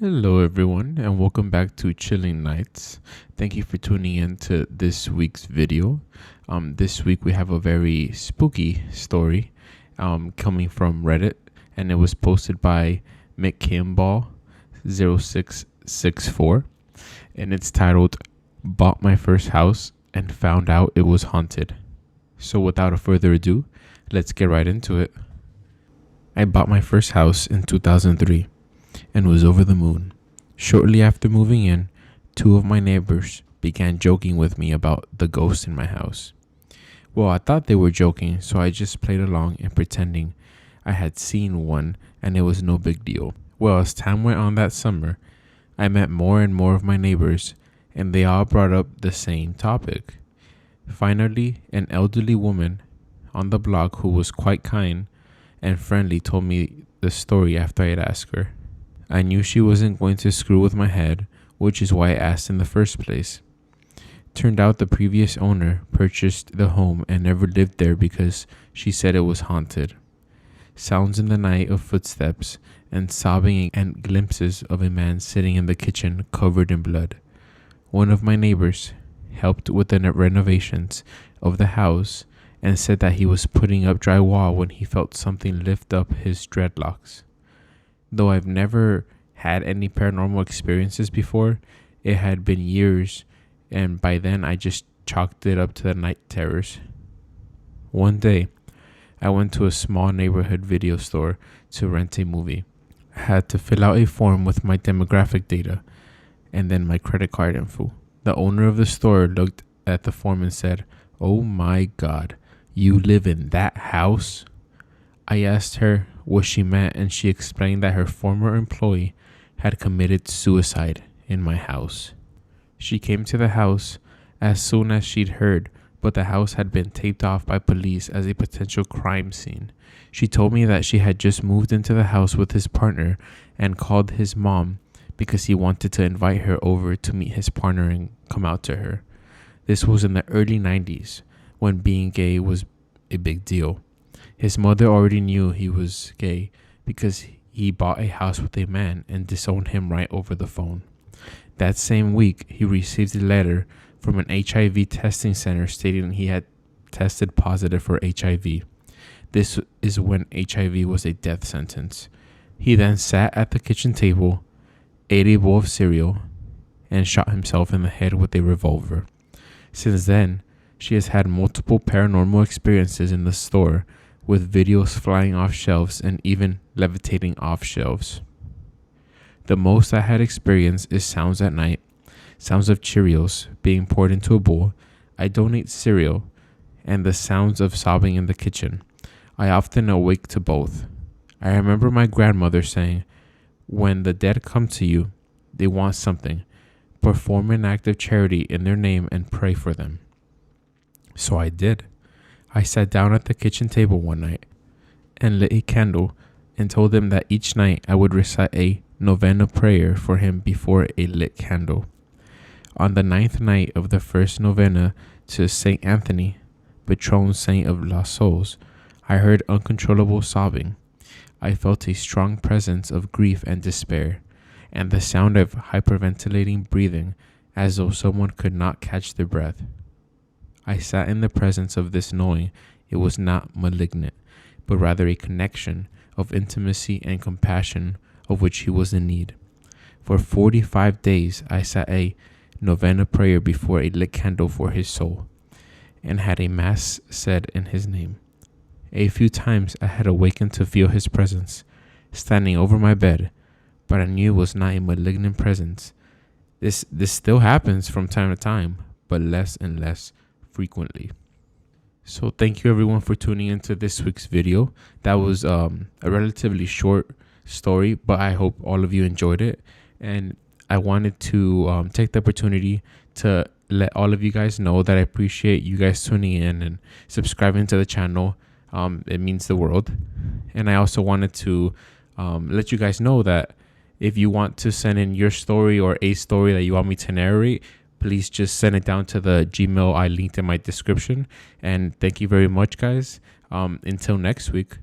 Hello, everyone, and welcome back to Chilling Nights. Thank you for tuning in to this week's video. This week we have a very spooky story coming from Reddit, and it was posted by McKimball0664, and it's titled "Bought My First House and Found Out It Was Haunted." So, without further ado, let's get right into it. I bought my first house in 2003. And was over the moon. Shortly after moving in, two of my neighbors began joking with me about the ghost in my house. Well, I thought they were joking, so I just played along and pretending I had seen one and it was no big deal. Well, as time went on that summer, I met more and more of my neighbors, and they all brought up the same topic. Finally, an elderly woman on the block who was quite kind and friendly told me the story after I had asked her. I knew she wasn't going to screw with my head, which is why I asked in the first place. Turned out the previous owner purchased the home and never lived there because she said it was haunted. Sounds in the night of footsteps and sobbing and glimpses of a man sitting in the kitchen covered in blood. One of my neighbors helped with the renovations of the house and said that he was putting up drywall when he felt something lift up his dreadlocks. Though I've never had any paranormal experiences before, it had been years, and by then I just chalked it up to the night terrors. One day, I went to a small neighborhood video store to rent a movie. I had to fill out a form with my demographic data and then my credit card info. The owner of the store looked at the form and said, "Oh my God, you live in that house?" I asked her what she meant, and she explained that her former employee had committed suicide in my house. She came to the house as soon as she'd heard, but the house had been taped off by police as a potential crime scene. She told me that she had just moved into the house with his partner and called his mom because he wanted to invite her over to meet his partner and come out to her. This was in the early 90s when being gay was a big deal. His mother already knew he was gay because he bought a house with a man and disowned him right over the phone. That same week, he received a letter from an HIV testing center stating he had tested positive for HIV. This is when HIV was a death sentence. He then sat at the kitchen table, ate a bowl of cereal, and shot himself in the head with a revolver. Since then, she has had multiple paranormal experiences in the store, with videos flying off shelves and even levitating off shelves. The most I had experienced is sounds at night, sounds of Cheerios being poured into a bowl. I donate cereal, and the sounds of sobbing in the kitchen. I often awake to both. I remember my grandmother saying, "When the dead come to you, they want something. Perform an act of charity in their name and pray for them." So I did. I sat down at the kitchen table one night and lit a candle and told him that each night I would recite a novena prayer for him before a lit candle. On the 9th night of the first novena to Saint Anthony, patron saint of lost souls, I heard uncontrollable sobbing. I felt a strong presence of grief and despair, and the sound of hyperventilating breathing as though someone could not catch their breath. I sat in the presence of this knowing it was not malignant, but rather a connection of intimacy and compassion of which he was in need. For 45 days I sat a novena prayer before a lit candle for his soul, and had a mass said in his name. A few times I had awakened to feel his presence, standing over my bed, but I knew it was not a malignant presence. This still happens from time to time, but less and less frequently. So thank you everyone for tuning into this week's video. That was a relatively short story, but I hope all of you enjoyed it. And I wanted to take the opportunity to let all of you guys know that I appreciate you guys tuning in and subscribing to the channel. It means the world. And I also wanted to let you guys know that if you want to send in your story or a story that you want me to narrate, please just send it down to the Gmail I linked in my description. And thank you very much, guys. Until next week.